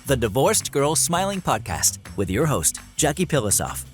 the Divorced Girl Smiling Podcast with your host, Jackie Pilosoff.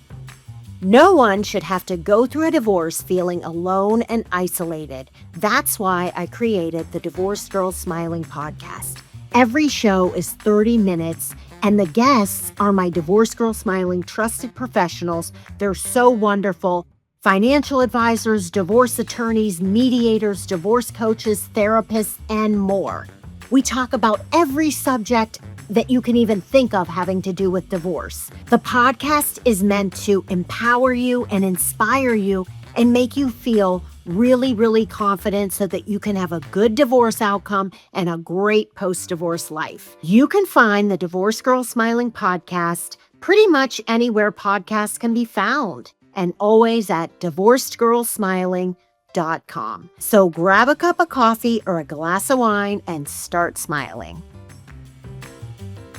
No one should have to go through a divorce feeling alone and isolated. That's why I created the Divorced Girl Smiling Podcast. Every show is 30 minutes, and the guests are my Divorced Girl Smiling trusted professionals. They're so wonderful. Financial advisors, divorce attorneys, mediators, divorce coaches, therapists, and more. We talk about every subject that you can even think of having to do with divorce. The podcast is meant to empower you and inspire you and make you feel really, really confident so that you can have a good divorce outcome and a great post-divorce life. You can find the Divorced Girl Smiling Podcast pretty much anywhere podcasts can be found, and always at divorcedgirlsmiling.com. So grab a cup of coffee or a glass of wine and start smiling.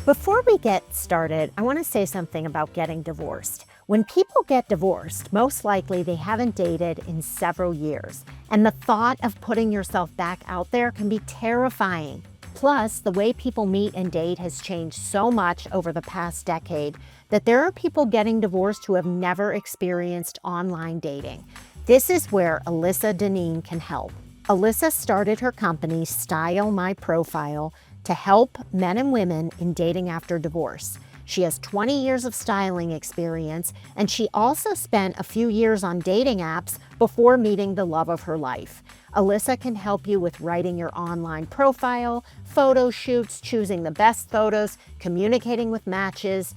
Before we get started, I want to say something about getting divorced. When people get divorced, most likely they haven't dated in several years, and the thought of putting yourself back out there can be terrifying. Plus, the way people meet and date has changed so much over the past decade that there are people getting divorced who have never experienced online dating. This is where Alyssa Deneen can help. Alyssa started her company, Style My Profile, to help men and women in dating after divorce. She has 20 years of styling experience, and she also spent a few years on dating apps before meeting the love of her life. Alyssa can help you with writing your online profile, photo shoots, choosing the best photos, communicating with matches,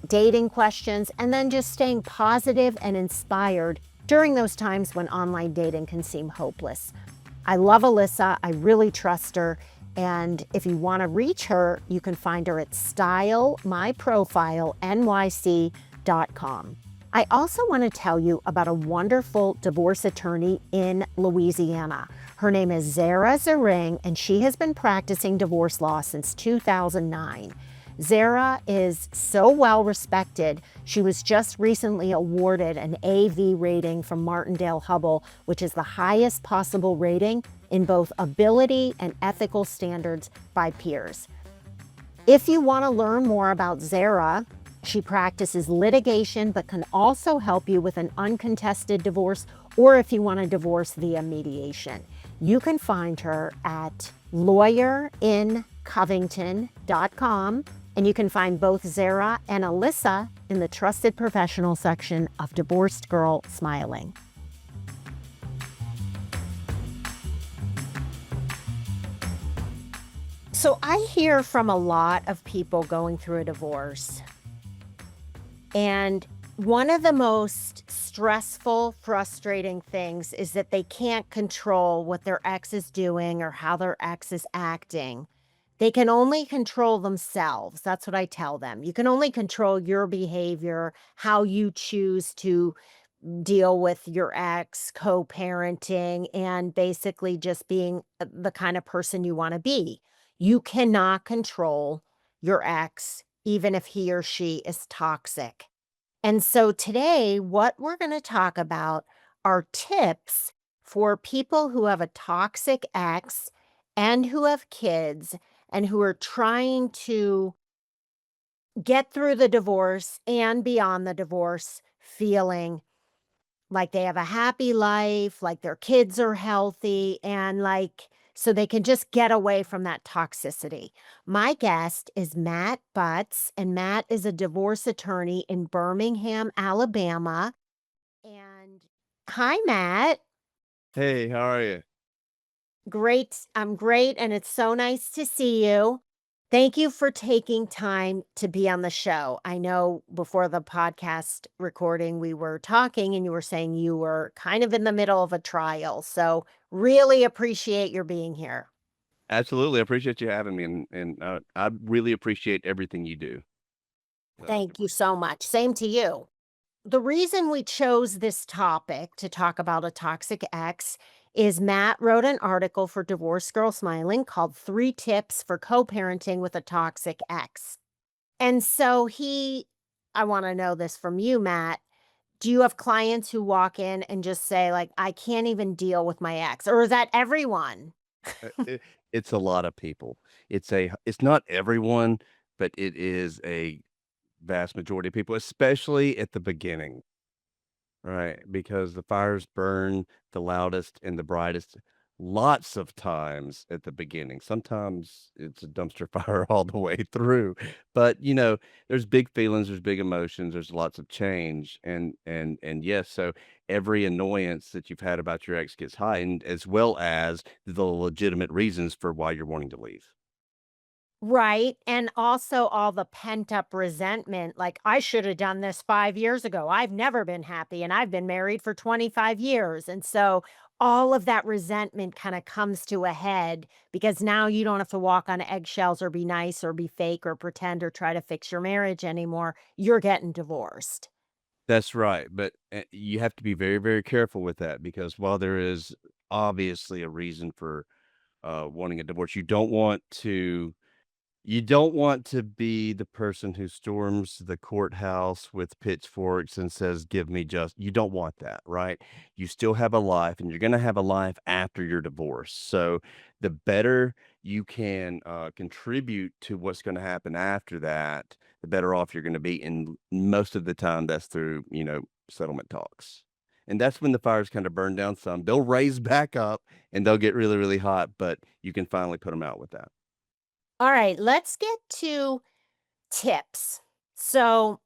dating questions, and then just staying positive and inspired during those times when online dating can seem hopeless. I love Alyssa. I really trust her. And if you want to reach her, you can find her at stylemyprofile.nyc.com. I also want to tell you about a wonderful divorce attorney in Louisiana. Her name is Zara Zering, and she has been practicing divorce law since 2009. Zara is so well respected. She was just recently awarded an AV rating from Martindale-Hubbell, which is the highest possible rating in both ability and ethical standards by peers. If you want to learn more about Zara, she practices litigation but can also help you with an uncontested divorce, or if you want a divorce via mediation. You can find her at lawyerincovington.com, and you can find both Zara and Alyssa in the Trusted Professional section of Divorced Girl Smiling. So I hear from a lot of people going through a divorce, and one of the most stressful, frustrating things is that they can't control what their ex is doing or how their ex is acting. They can only control themselves. That's what I tell them. You can only control your behavior, how you choose to deal with your ex, co-parenting, and basically just being the kind of person you want to be. You cannot control your ex, even if he or she is toxic. And so today, what we're going to talk about are tips for people who have a toxic ex and who have kids and who are trying to get through the divorce and beyond the divorce, feeling like they have a happy life, like their kids are healthy, and so they can just get away from that toxicity. My guest is Matt Butts, and Matt is a divorce attorney in Birmingham, Alabama. And hi, Matt. Hey, how are you? Great. I'm great, and it's so nice to see you. Thank you for taking time to be on the show. I know before the podcast recording, we were talking and you were saying you were kind of in the middle of a trial. So really appreciate your being here. Absolutely. I appreciate you having me, and I really appreciate everything you do. Thank you so much. Same to you. The reason we chose this topic to talk about a toxic ex is Matt wrote an article for Divorced Girl Smiling called 3 Tips for Co-Parenting with a Toxic Ex. And so I want to know this from you, Matt. Do you have clients who walk in and just say, like, I can't even deal with my ex? Or is that everyone? It's a lot of people. It's not everyone, but it is a vast majority of people, especially at the beginning, right? Because the fires burn the loudest and the brightest lots of times at the beginning. Sometimes it's a dumpster fire all the way through. But, there's big feelings, there's big emotions, there's lots of change. And yes, so every annoyance that you've had about your ex gets heightened, as well as the legitimate reasons for why you're wanting to leave. Right, and also all the pent-up resentment, like, "I shoulda done this 5 years ago. I've never been happy, and I've been married for 25 years," and so all of that resentment kinda comes to a head because now you don't have to walk on eggshells or be nice or be fake or pretend or try to fix your marriage anymore. You're getting divorced. That's right, but, you have to be very, very careful with that because while there is obviously a reason for, wanting a divorce, you don't want to be the person who storms the courthouse with pitchforks and says, "Give me just." You don't want that, right? You still have a life, and you're gonna have a life after your divorce. So, the better you can, contribute to what's gonna happen after that, the better off you're gonna be, and most of the time, that's through, settlement talks. And that's when the fires kinda burn down some. They'll raise back up, and they'll get really, really hot, but you can finally put them out with that. Alright, let's get to tips. So,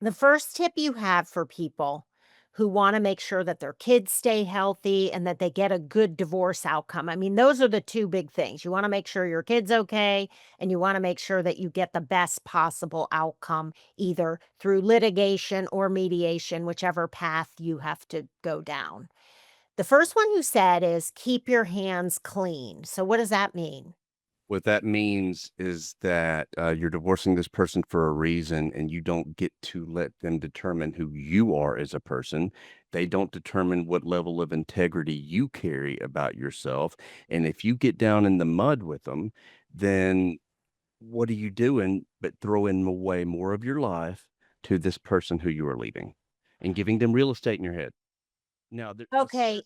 the first tip you have for people who wanna make sure that their kids stay healthy and that they get a good divorce outcome. I mean, those are the 2 big things. You wanna make sure your kid's okay, and you wanna make sure that you get the best possible outcome, either through litigation or mediation, whichever path you have to go down. The first one you said is keep your hands clean. So what does that mean? What that means is that, you're divorcing this person for a reason, and you don't get to let them determine who you are as a person. They don't determine what level of integrity you carry about yourself, and if you get down in the mud with them, then what are you doing but throwing away more of your life to this person who you are leaving and giving them real estate in your head. Now, there a cer Okay.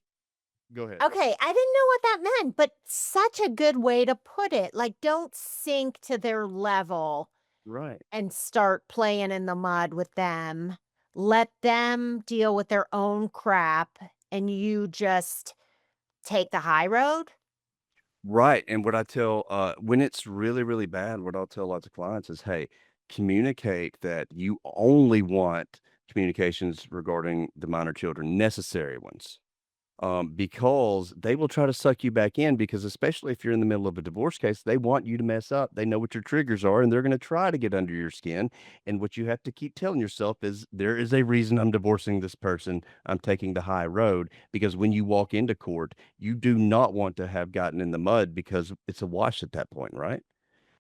Go ahead. Okay, I didn't know what that meant, but such a good way to put it. Like, don't sink to their level Right. and start playing in the mud with them. Let them deal with their own crap, and you just take the high road? Right, and what I tell, when it's really, really bad, what I'll tell lots of clients is, "Hey, communicate that you only want communications regarding the minor children, necessary ones." Because they will try to suck you back in because especially if you're in the middle of a divorce case, they want you to mess up. They know what your triggers are and they're going to try to get under your skin. And what you have to keep telling yourself is there is a reason I'm divorcing this person. I'm taking the high road because when you walk into court, you do not want to have gotten in the mud because it's a wash at that point, right?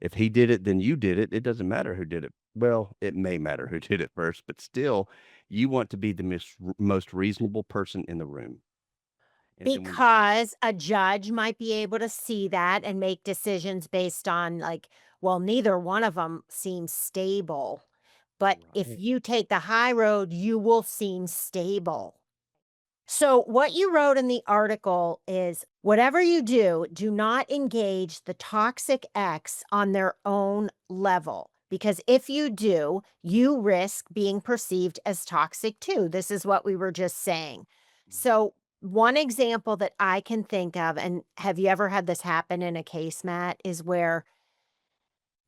If he did it, then you did it. It doesn't matter who did it. Well, it may matter who did it first, but still, you want to be the most reasonable person in the room. And then when you get Because a judge might be able to see that and make decisions based on, like, well, neither one of them seems stable. But if right. you take the high road, you will seem stable. So, what you wrote in the article is whatever you do, do not engage the toxic ex on their own level. Because if you do, you risk being perceived as toxic too. This is what we were just saying. So, one example that I can think of, and have you ever had this happen in a case, Matt, is where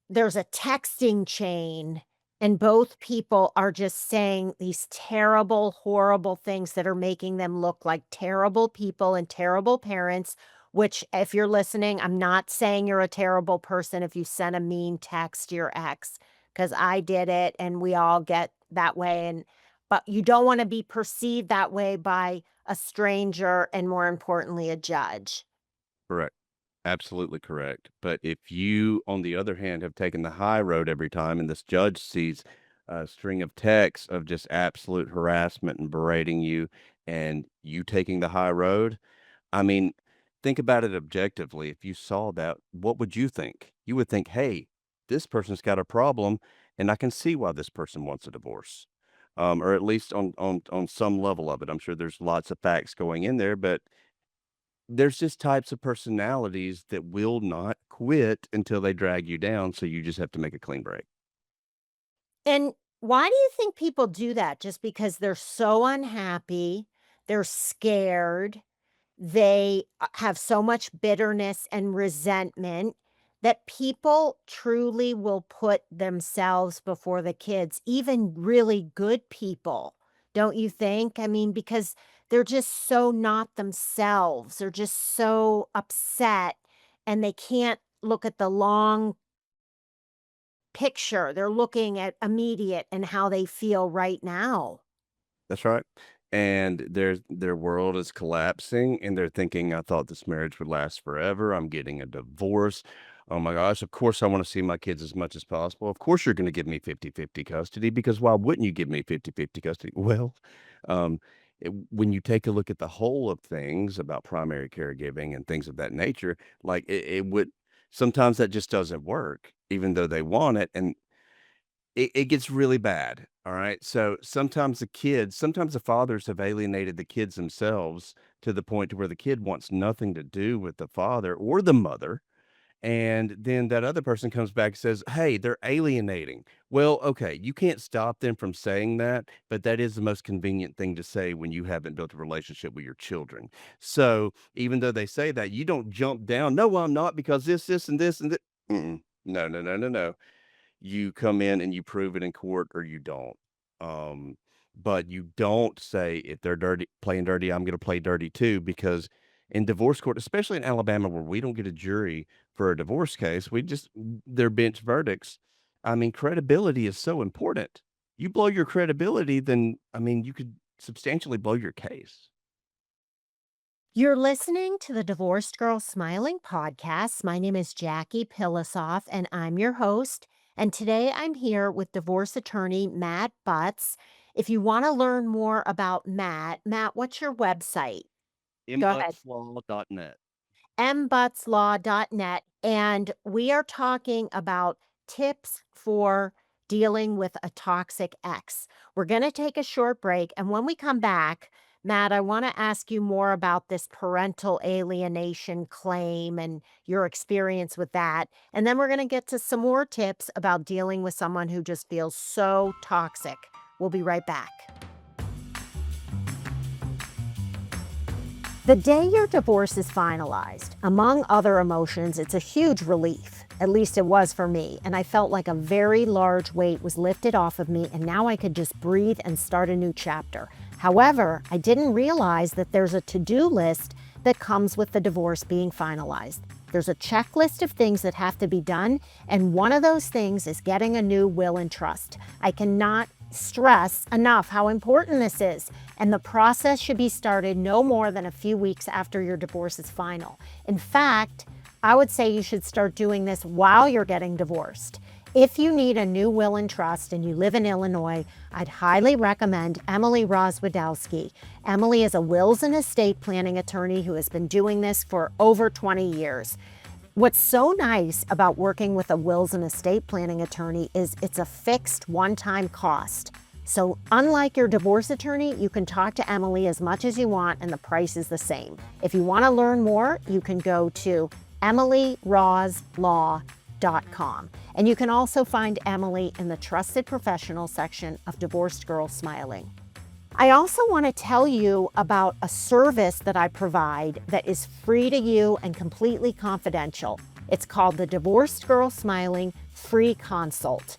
there's a texting chain and both people are just saying these terrible, horrible things that are making them look like terrible people and terrible parents, which if you're listening, I'm not saying you're a terrible person if you send a mean text to your ex, because I did it and we all get that way. And but you don't want to be perceived that way by a stranger and more importantly, a judge. Correct. Absolutely correct. But if you, on the other hand, have taken the high road every time and this judge sees a string of texts of just absolute harassment and berating you and you taking the high road, I mean, think about it objectively. If you saw that, what would you think? You would think, hey, this person's got a problem and I can see why this person wants a divorce. Or at least on some level of it. I'm sure there's lots of facts going in there, but there's just types of personalities that will not quit until they drag you down, so you just have to make a clean break. And why do you think people do that? Just because they're so unhappy, they're scared, they have so much bitterness and resentment that people truly will put themselves before the kids, even really good people, don't you think? I mean, because they're just so not themselves. They're just so upset and they can't look at the long picture. They're looking at immediate and how they feel right now. That's right. And their world is collapsing, and they're thinking, "I thought this marriage would last forever. I'm getting a divorce. Oh my gosh, of course I wanna see my kids as much as possible. Of course you're gonna give me 50-50 custody, because why wouldn't you give me 50-50 custody?" Well, um, when you take a look at the whole of things about primary caregiving and things of that nature, like, it would sometimes that just doesn't work, even though they want it, and it gets really bad, all right? So, sometimes the fathers have alienated the kids themselves to the point to where the kid wants nothing to do with the father or the mother, and then that other person comes back and says, "Hey, they're alienating." Well, okay, you can't stop them from saying that, but that is the most convenient thing to say when you haven't built a relationship with your children. So, even though they say that, you don't jump down, "No, I'm not because this, and this, and this." No, no, no, no, no. You come in and you prove it in court or you don't. Um, but you don't say if they're playing dirty, I'm gonna play dirty too, because in divorce court, especially in Alabama where we don't get a jury for a divorce case, we just they're bench verdicts. I mean, credibility is so important. You blow your credibility, then I mean, you could substantially blow your case. You're listening to the Divorced Girl Smiling podcast. My name is Jackie Pilosoff, and I'm your host. And today I'm here with divorce attorney Matt Butts. If you want to learn more about Matt, what's your website? Go ahead. Mbuttslaw.net. mbutslaw.net. And we are talking about tips for dealing with a toxic ex. We're going to take a short break. And when we come back, Matt, I want to ask you more about this parental alienation claim and your experience with that. And then we're going to get to some more tips about dealing with someone who just feels so toxic. We'll be right back. The day your divorce is finalized, among other emotions, it's a huge relief. At least it was for me. And I felt like a very large weight was lifted off of me, and now I could just breathe and start a new chapter. However, I didn't realize that there's a to-do list that comes with the divorce being finalized. There's a checklist of things that have to be done, and one of those things is getting a new will and trust. I cannot stress enough how important this is, and the process should be started no more than a few weeks after your divorce is final. In fact, I would say you should start doing this while you're getting divorced. If you need a new will and trust and you live in Illinois, I'd highly recommend Emily Rozwadowski. Emily is a wills and estate planning attorney who has been doing this for over 20 years. What's so nice about working with a wills and estate planning attorney is it's a fixed one-time cost. So unlike your divorce attorney, you can talk to Emily as much as you want and the price is the same. If you want to learn more, you can go to EmilyRozLaw.com. And you can also find Emily in the Trusted Professional section of Divorced Girl Smiling. I also want to tell you about a service that I provide that is free to you and completely confidential. It's called the Divorced Girl Smiling Free Consult.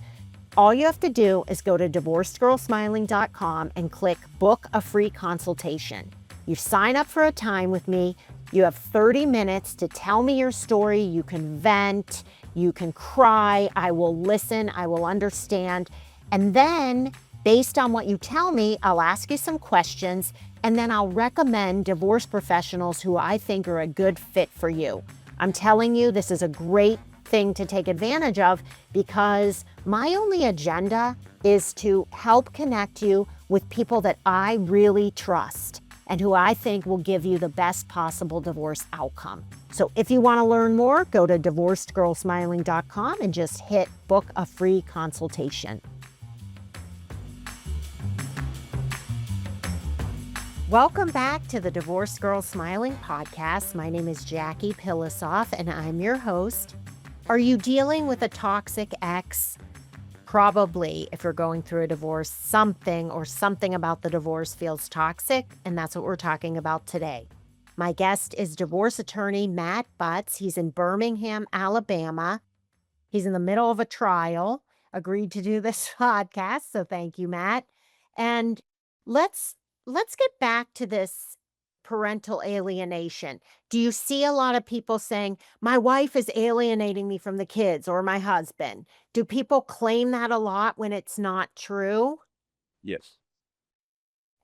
All you have to do is go to divorcedgirlsmiling.com and click Book a Free Consultation. You sign up for a time with me. You have 30 minutes to tell me your story. You can vent, you can cry. I will listen, I will understand. And then, based on what you tell me, I'll ask you some questions, and then I'll recommend divorce professionals who I think are a good fit for you. I'm telling you, this is a great thing to take advantage of because my only agenda is to help connect you with people that I really trust and who I think will give you the best possible divorce outcome. So if you want to learn more, go to divorcedgirlsmiling.com and just hit book a free consultation. Welcome back to the Divorce Girl Smiling podcast. My name is Jackie Pilosoff, and I'm your host. Are you dealing with a toxic ex? Probably, if you're going through a divorce, something about the divorce feels toxic, and that's what we're talking about today. My guest is divorce attorney Matt Butts. He's in Birmingham, Alabama. He's in the middle of a trial, agreed to do this podcast, so thank you, Matt. And let's get back to this parental alienation. Do you see a lot of people saying, my wife is alienating me from the kids or my husband? Do people claim that a lot when it's not true? Yes.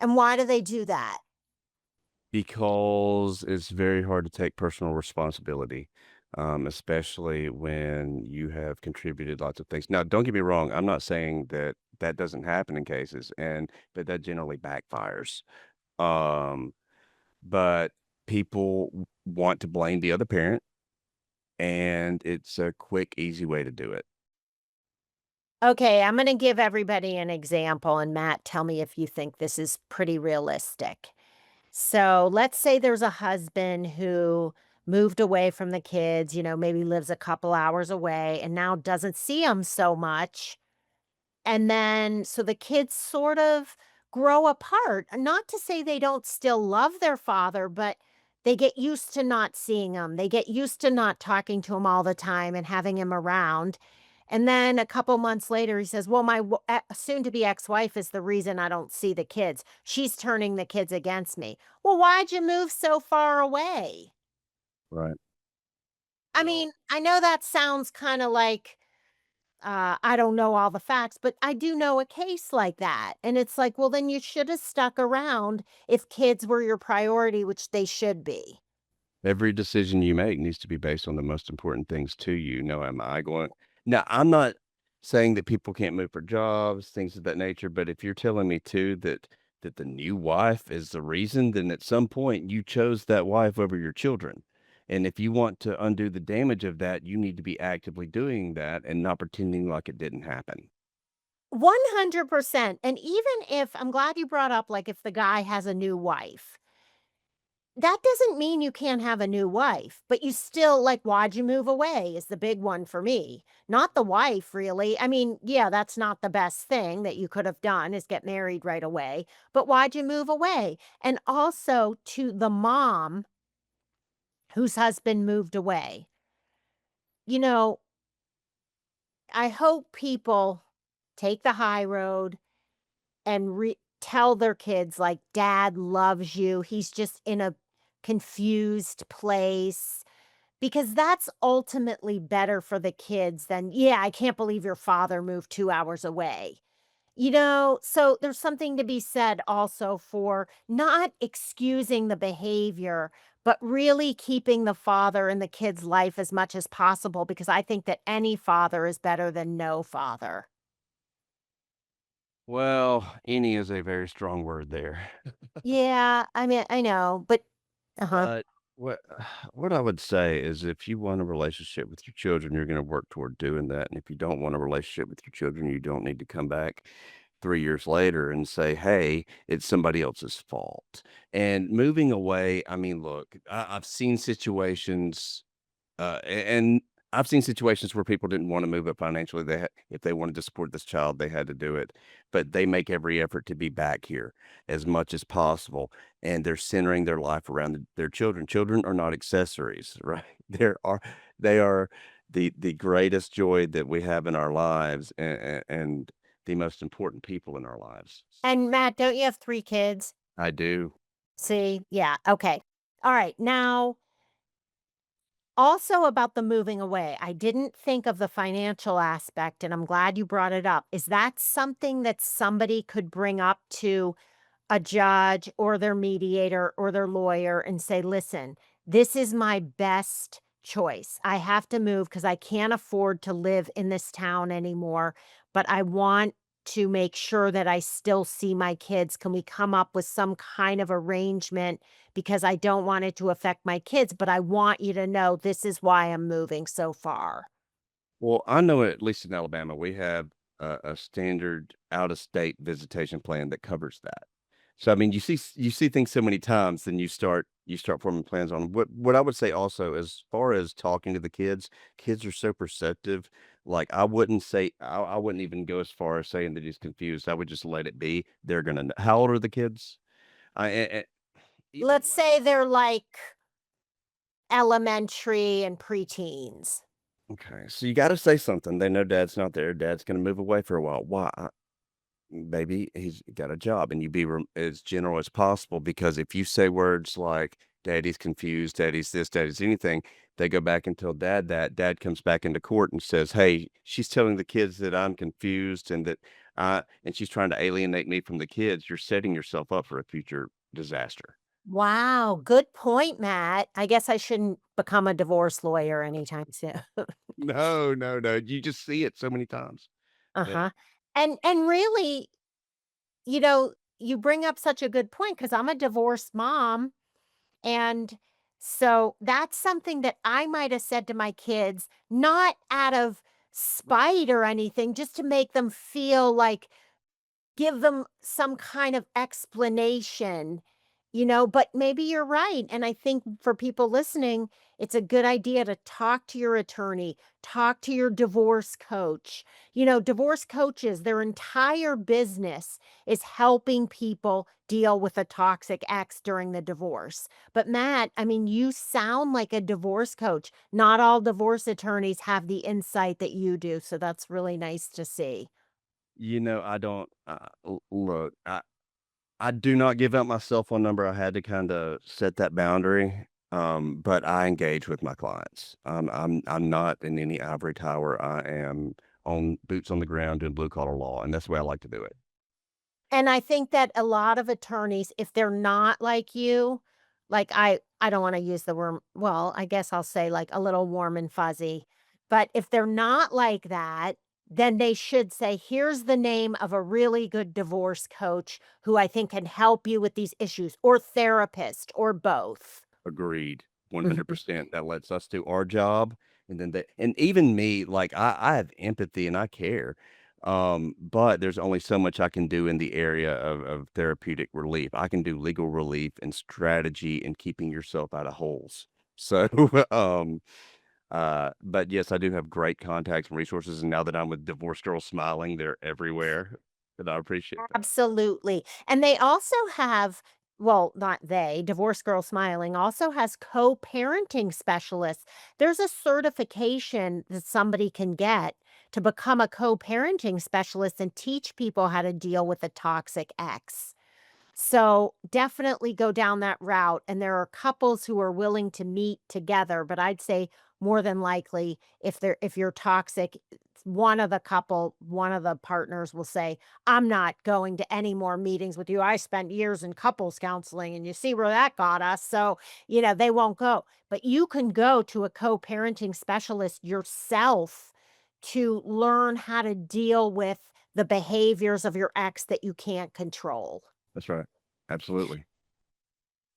And why do they do that? Because it's very hard to take personal responsibility, especially when you have contributed lots of things. Now, don't get me wrong. I'm not saying that that doesn't happen in cases, but that generally backfires. Um, but people want to blame the other parent, and it's a quick, easy way to do it. Okay, I'm going to give everybody an example, and Matt, tell me if you think this is pretty realistic. So let's say there's a husband who moved away from the kids, maybe lives a couple hours away and now doesn't see them so much. And then, so the kids sort of grow apart. Not to say they don't still love their father, but they get used to not seeing him. They get used to not talking to him all the time and having him around. And then a couple months later, he says, well, my soon to be ex wife is the reason I don't see the kids. She's turning the kids against me. Well, why'd you move so far away? Right. I mean, I know that sounds kind of like, I don't know all the facts, but I do know a case like that. And it's like, well, then you should have stuck around if kids were your priority, which they should be. Every decision you make needs to be based on the most important things to you. No, am I going Now, I'm not saying that people can't move for jobs, things of that nature, but if you're telling me too that the new wife is the reason, then at some point you chose that wife over your children. And if you want to undo the damage of that, you need to be actively doing that and not pretending like it didn't happen. 100%. And even if I'm glad you brought up, like, if the guy has a new wife, that doesn't mean you can't have a new wife, but you still like, why'd you move away is the big one for me. Not the wife, really. I mean, yeah, that's not the best thing that you could have done is get married right away, but why'd you move away? And also to the mom whose husband moved away. You know, I hope people take the high road and tell their kids, like, dad loves you. He's just in a confused place, because that's ultimately better for the kids than, yeah, I can't believe your father moved 2 hours away. So there's something to be said also for not excusing the behavior, but really keeping the father in the kid's life as much as possible, because I think that any father is better than no father. Well, any is a very strong word there. Yeah, I mean, I know, but uh-huh. But what what I would say is if you want a relationship with your children, you're gonna work toward doing that, and if you don't want a relationship with your children, you don't need to come back 3 years later and say, "Hey, it's somebody else's fault." And moving away, I mean, look, I've seen situations and I've seen situations where people didn't wanna move up financially, if they wanted to support this child, they had to do it, but they make every effort to be back here as much as possible, and they're centering their life around their children. Children are not accessories, right? They are the greatest joy that we have in our lives and the most important people in our lives. And Matt, don't you have 3 kids? I do. See? Yeah, okay. All right, now also about the moving away, I didn't think of the financial aspect, and I'm glad you brought it up. Is that something that somebody could bring up to a judge or their mediator or their lawyer and say, listen, this is my best choice. I have to move because I can't afford to live in this town anymore, but I want to make sure that I still see my kids. Can we come up with some kind of arrangement? Because I don't want it to affect my kids, but I want you to know this is why I'm moving so far. Well, I know at least in Alabama, we have a standard out-of-state visitation plan that covers that. So, I mean, you see things so many times, then you start forming plans on 'em. What I would say also, as far as talking to the kids are so perceptive. Like, I wouldn't even go as far as saying that he's confused. I would just let it be. They're gonna kn How old are the kids? I Even Let's less. say they're like elementary and preteens. Okay, so you gotta say something. They know dad's not there. Dad's gonna move away for a while. Why? Maybe he's got a job, and you be as general as possible, because if you say words like "Daddy's confused," "Daddy's this," "Daddy's anything," they go back and tell dad that. Dad comes back into court and says, "Hey, she's telling the kids that I'm confused and that and she's trying to alienate me from the kids." You're setting yourself up for a future disaster. Wow, good point, Matt. I guess I shouldn't become a divorce lawyer anytime soon. No, no, no. You just see it so many times. Yeah. Uh-huh. And really, you know, you bring up such a good point because I'm a divorced mom. And so that's something that I might have said to my kids, not out of spite or anything, just to make them feel like give them some kind of explanation, but maybe you're right. And I think for people listening, it's a good idea to talk to your attorney, talk to your divorce coach. Divorce coaches, their entire business is helping people deal with a toxic ex during the divorce. But Matt, I mean, you sound like a divorce coach. Not all divorce attorneys have the insight that you do. So that's really nice to see. I don't look. I do not give out my cell phone number. I had to kinda set that boundary, but I engage with my clients. I'm not in any ivory tower. I am on boots on the ground doing blue collar law, and that's the way I like to do it. And I think that a lot of attorneys, if they're not like you, like I don't wanna use the word, well, I guess I'll say like a little warm and fuzzy, but if they're not like that, then they should say, "Here's the name of a really good divorce coach who I think can help you with these issues," or therapist, or both. Agreed, Mhm. 100%. That lets us do our job, and then and even me, like, I have empathy and I care, but there's only so much I can do in the area of therapeutic relief. I can do legal relief and strategy and keeping yourself out of holes. So, but yes, I do have great contacts and resources, and now that I'm with Divorce Girl Smiling, they're everywhere, and I appreciate that. Absolutely. And they also have, well, not they, Divorce Girl Smiling also has co-parenting specialists. There's a certification that somebody can get to become a co-parenting specialist and teach people how to deal with a toxic ex. So definitely go down that route. And there are couples who are willing to meet together, but I'd say more than likely, if you're toxic, one of the partners will say, "I'm not going to any more meetings with you. I spent years in couples counseling and you see where that got us." So, they won't go. But you can go to a co-parenting specialist yourself to learn how to deal with the behaviors of your ex that you can't control. That's right. Absolutely.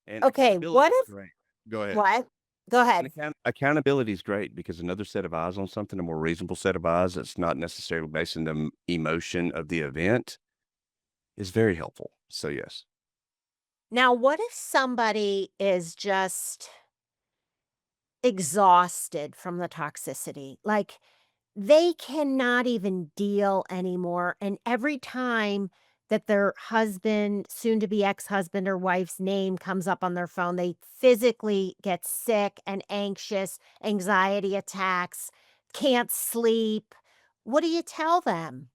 And Okay, accountability what is if great. Go ahead. what? Go And ahead. accountability is great because another set of eyes on something, a more reasonable set of eyes that's not necessarily based on the emotion of the event, is very helpful. So, yes. Now, what if somebody is just exhausted from the toxicity? Like, they cannot even deal anymore, and every time that their husband, soon to be ex-husband or wife's name comes up on their phone, they physically get sick and anxious, anxiety attacks, can't sleep. What do you tell them?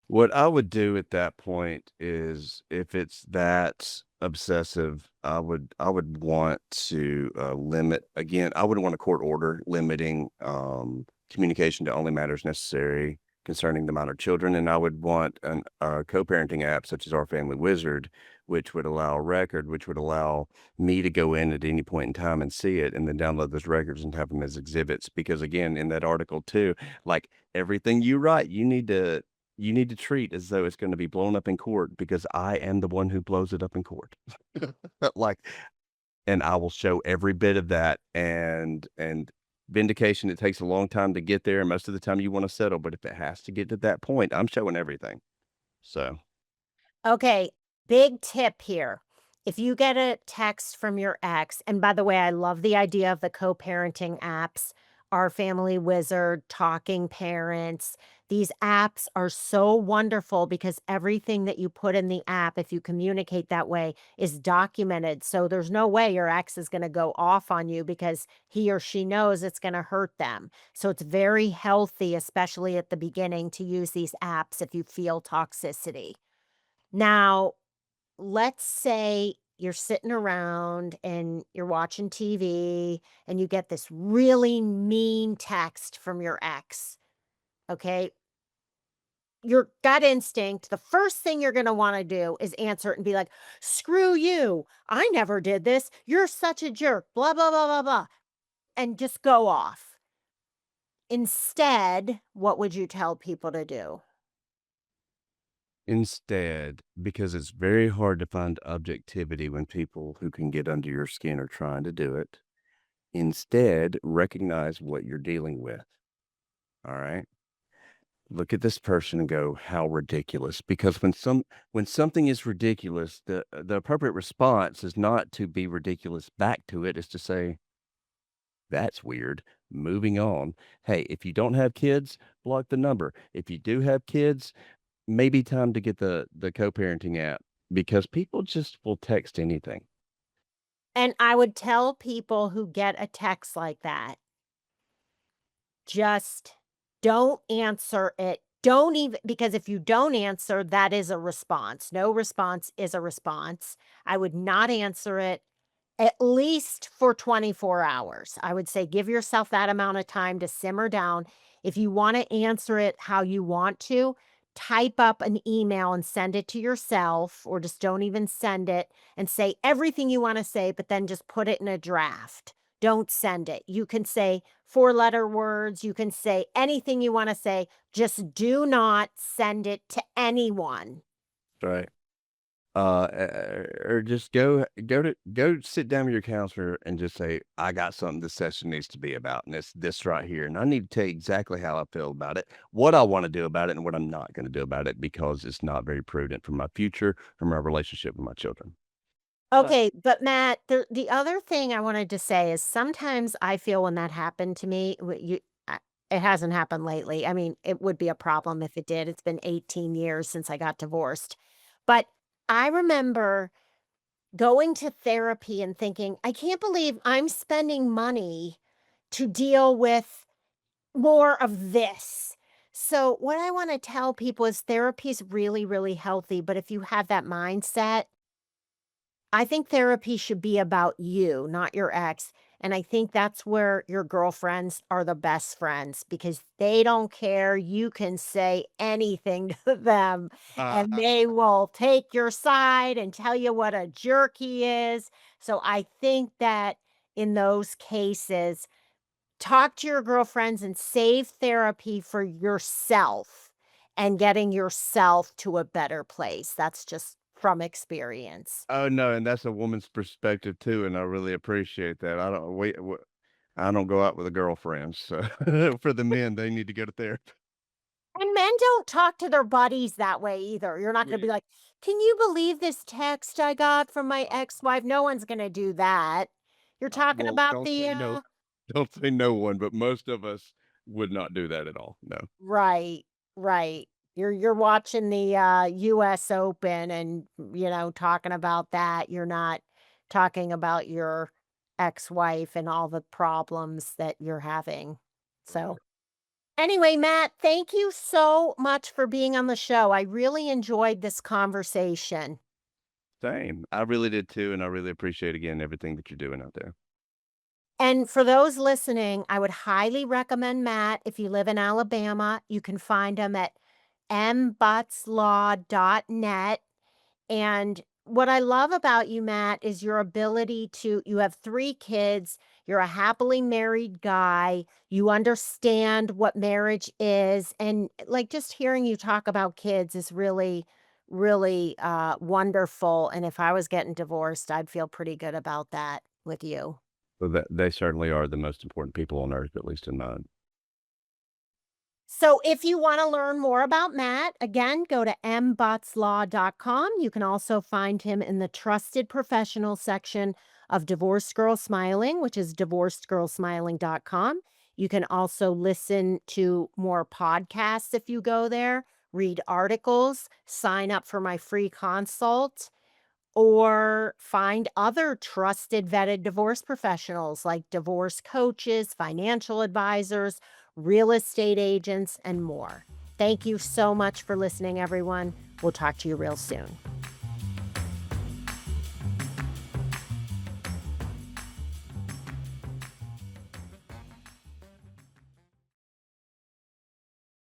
What I would do at that point is, if it's that obsessive, I would want to limit. Again, I would want a court order limiting communication to only matters necessary concerning the minor children, and I would want a co-parenting app such as Our Family Wizard, which would allow a record, which would allow me to go in at any point in time and see it, and then download those records and have them as exhibits. Because again, in that article too, like, everything you write, you need to treat as though it's gonna be blown up in court, because I am the one who blows it up in court. Like, and I will show every bit of that, and vindication, it takes a long time to get there, and most of the time you wanna settle, but if it has to get to that point, I'm showing everything. So, Okay. Big tip here. If you get a text from your ex, and by the way, I love the idea of the co-parenting apps, Our Family Wizard, Talking Parents. These apps are so wonderful because everything that you put in the app, if you communicate that way, is documented. So there's no way your ex is going to go off on you because he or she knows it's going to hurt them. So it's very healthy, especially at the beginning, to use these apps if you feel toxicity. Now, let's say you're sitting around and you're watching TV and you get this really mean text from your ex. Okay. Your gut instinct, the first thing you're going to want to do is answer it and be like, screw you. I never did this. You're such a jerk. Blah, blah, blah, blah, blah. And just go off. Instead, what would you tell people to do? Instead, because it's very hard to find objectivity when people who can get under your skin are trying to do it, instead, recognize what you're dealing with. All right. Look at this person and go, how ridiculous. Because when something is ridiculous, the appropriate response is not to be ridiculous back to it, is to say, that's weird. Moving on. Hey, if you don't have kids, block the number. If you do have kids, maybe time to get the co-parenting app because people just will text anything. And I would tell people who get a text like that, just don't answer it. Don't even, because if you don't answer, that is a response. No response is a response. I would not answer it at least for 24 hours. I would say give yourself that amount of time to simmer down. If you want to answer it how you want to, type up an email and send it to yourself, or just don't even send it and say everything you want to say, but then just put it in a draft. Don't send it. You can say four-letter words. You can say anything you want to say. Just do not send it to anyone. Right. Or just go sit down with your counselor and just say, "I got something this session needs to be about, and it's this right here, and I need to tell you exactly how I feel about it, what I wanna do about it, and what I'm not gonna do about it because it's not very prudent for my future, for my relationship with my children." Okay, but Matt, the other thing I wanted to say is sometimes I feel when that happened to me, it hasn't happened lately. I mean, it would be a problem if it did. It's been 18 years since I got divorced. But I remember going to therapy and thinking, I can't believe I'm spending money to deal with more of this. So, what I want to tell people is therapy is really, really healthy. But if you have that mindset, I think therapy should be about you, not your ex. And I think that's where your girlfriends are the best friends because they don't care. You can say anything to them and they will take your side and tell you what a jerk he is. So I think that in those cases, talk to your girlfriends and save therapy for yourself and getting yourself to a better place. That's just from experience. Oh, no, and that's a woman's perspective too, and I really appreciate that. I don't go out with a girlfriend, so for the men, they need to go to therapy. And men don't talk to their buddies that way either. You're not gonna be We like, "Can you believe this text I got from my ex-wife?" No one's gonna do that. You're talking well, about don't say no. Don't say no one, but most of us would not do that at all, no. right, right. You're watching the, US Open and, talking about that. You're not talking about your ex-wife and all the problems that you're having. So, anyway, Matt, thank you so much for being on the show. I really enjoyed this conversation. Same. I really did too, and I really appreciate again everything that you're doing out there. And for those listening, I would highly recommend Matt. If you live in Alabama, you can find him at mbutslaw.net. And what I love about you, Matt, is your ability to, you have three kids, you're a happily married guy, you understand what marriage is. And like just hearing you talk about kids is really, really wonderful. And if I was getting divorced, I'd feel pretty good about that with you. So that they certainly are the most important people on earth, at least in mine. So if you want to learn more about Matt, again, go to mbutslaw.com. You can also find him in the trusted professional section of Divorced Girl Smiling, which is divorcedgirlsmiling.com. You can also listen to more podcasts if you go there, read articles, sign up for my free consult, or find other trusted vetted divorce professionals like divorce coaches, financial advisors, real estate agents, and more. Thank you so much for listening, everyone. We'll talk to you real soon.